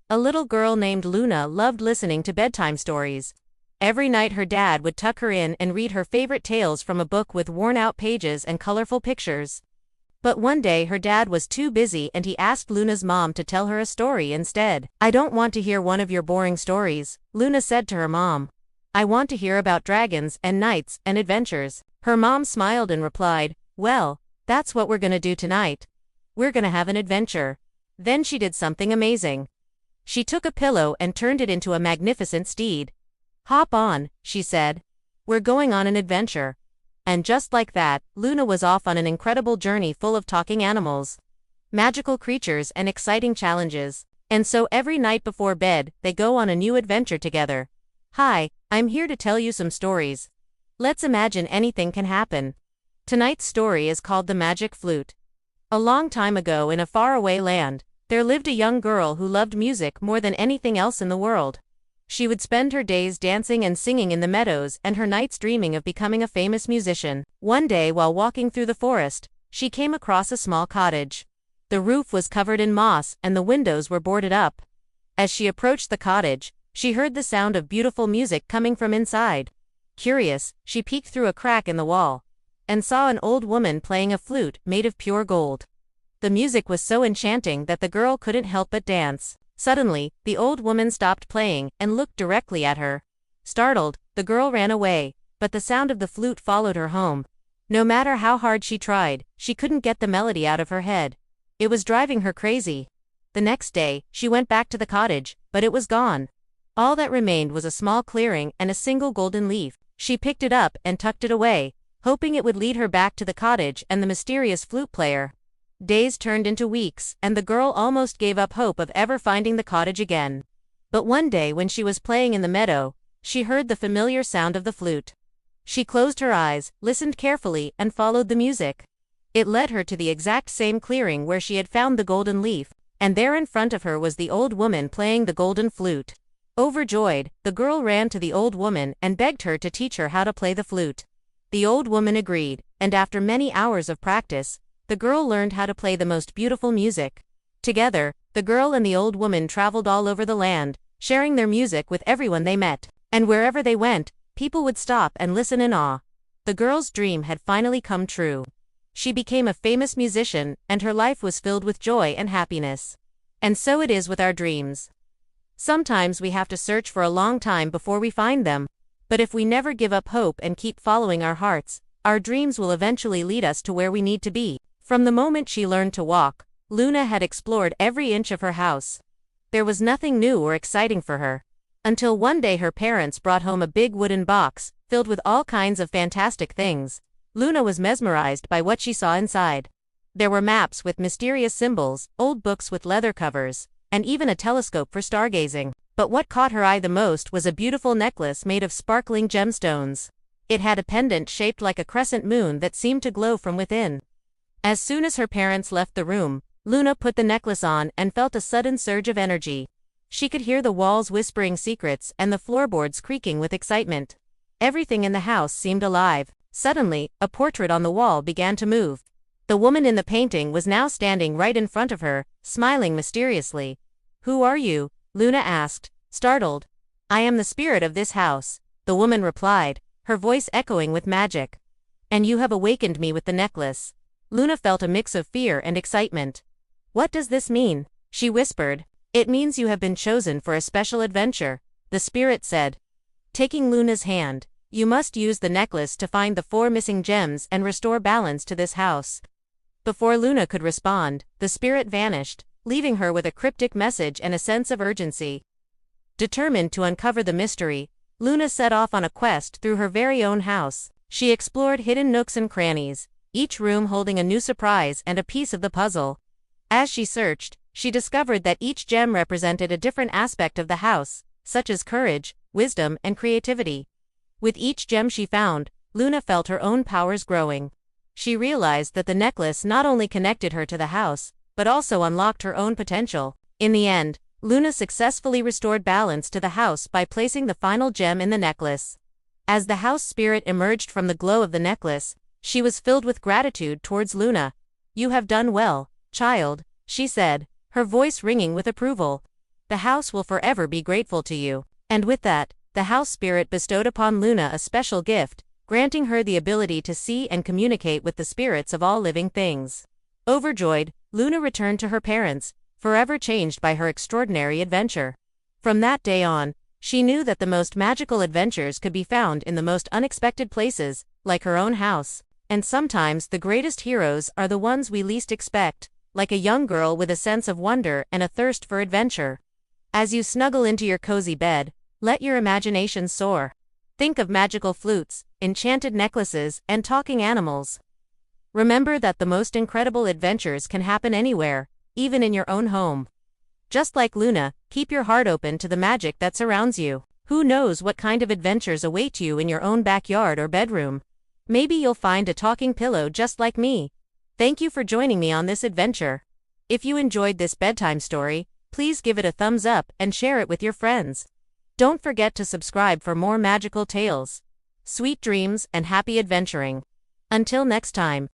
A little girl named Luna loved listening to bedtime stories. Every night her dad would tuck her in and read her favorite tales from a book with worn-out pages and colorful pictures. But one day her dad was too busy and he asked Luna's mom to tell her a story instead. "I don't want to hear one of your boring stories," Luna said to her mom. "I want to hear about dragons and knights and adventures." Her mom smiled and replied, "Well, that's what we're gonna do tonight. We're gonna have an adventure." Then she did something amazing. She took a pillow and turned it into a magnificent steed. "Hop on," she said. "We're going on an adventure." And just like that, Luna was off on an incredible journey full of talking animals, magical creatures and exciting challenges. And so every night before bed, they go on a new adventure together. "Hi, I'm here to tell you some stories. Let's imagine anything can happen." Tonight's story is called The Magic Flute. A long time ago in a faraway land, there lived a young girl who loved music more than anything else in the world. She would spend her days dancing and singing in the meadows and her nights dreaming of becoming a famous musician. One day while walking through the forest, she came across a small cottage. The roof was covered in moss and the windows were boarded up. As she approached the cottage, she heard the sound of beautiful music coming from inside. Curious, she peeked through a crack in the wall and saw an old woman playing a flute made of pure gold. The music was so enchanting that the girl couldn't help but dance. Suddenly, the old woman stopped playing and looked directly at her. Startled, the girl ran away, but the sound of the flute followed her home. No matter how hard she tried, she couldn't get the melody out of her head. It was driving her crazy. The next day, she went back to the cottage, but it was gone. All that remained was a small clearing and a single golden leaf. She picked it up and tucked it away, hoping it would lead her back to the cottage and the mysterious flute player. Days turned into weeks, and the girl almost gave up hope of ever finding the cottage again. But one day when she was playing in the meadow, she heard the familiar sound of the flute. She closed her eyes, listened carefully, and followed the music. It led her to the exact same clearing where she had found the golden leaf, and there in front of her was the old woman playing the golden flute. Overjoyed, the girl ran to the old woman and begged her to teach her how to play the flute. The old woman agreed, and after many hours of practice, the girl learned how to play the most beautiful music. Together, the girl and the old woman traveled all over the land, sharing their music with everyone they met. And wherever they went, people would stop and listen in awe. The girl's dream had finally come true. She became a famous musician, and her life was filled with joy and happiness. And so it is with our dreams. Sometimes we have to search for a long time before we find them. But if we never give up hope and keep following our hearts, our dreams will eventually lead us to where we need to be. From the moment she learned to walk, Luna had explored every inch of her house. There was nothing new or exciting for her. Until one day her parents brought home a big wooden box, filled with all kinds of fantastic things. Luna was mesmerized by what she saw inside. There were maps with mysterious symbols, old books with leather covers, and even a telescope for stargazing. But what caught her eye the most was a beautiful necklace made of sparkling gemstones. It had a pendant shaped like a crescent moon that seemed to glow from within. As soon as her parents left the room, Luna put the necklace on and felt a sudden surge of energy. She could hear the walls whispering secrets and the floorboards creaking with excitement. Everything in the house seemed alive. Suddenly, a portrait on the wall began to move. The woman in the painting was now standing right in front of her, smiling mysteriously. "Who are you?" Luna asked, startled. "I am the spirit of this house," the woman replied, her voice echoing with magic. "And you have awakened me with the necklace." Luna felt a mix of fear and excitement. "What does this mean?" she whispered. "It means you have been chosen for a special adventure," the spirit said. Taking Luna's hand, "You must use the necklace to find the 4 missing gems and restore balance to this house." Before Luna could respond, the spirit vanished, leaving her with a cryptic message and a sense of urgency. Determined to uncover the mystery, Luna set off on a quest through her very own house. She explored hidden nooks and crannies, each room holding a new surprise and a piece of the puzzle. As she searched, she discovered that each gem represented a different aspect of the house, such as courage, wisdom, and creativity. With each gem she found, Luna felt her own powers growing. She realized that the necklace not only connected her to the house, but also unlocked her own potential. In the end, Luna successfully restored balance to the house by placing the final gem in the necklace. As the house spirit emerged from the glow of the necklace, she was filled with gratitude towards Luna. "You have done well, child," she said, her voice ringing with approval. the house will forever be grateful to you. And with that, the house spirit bestowed upon Luna a special gift, granting her the ability to see and communicate with the spirits of all living things. Overjoyed, Luna returned to her parents, forever changed by her extraordinary adventure. From that day on, she knew that the most magical adventures could be found in the most unexpected places, like her own house. And sometimes the greatest heroes are the ones we least expect, like a young girl with a sense of wonder and a thirst for adventure. As you snuggle into your cozy bed, let your imagination soar. Think of magical flutes, enchanted necklaces, and talking animals. Remember that the most incredible adventures can happen anywhere, even in your own home. Just like Luna, keep your heart open to the magic that surrounds you. Who knows what kind of adventures await you in your own backyard or bedroom? Maybe you'll find a talking pillow just like me. Thank you for joining me on this adventure. If you enjoyed this bedtime story, please give it a thumbs up and share it with your friends. Don't forget to subscribe for more magical tales. Sweet dreams and happy adventuring. Until next time.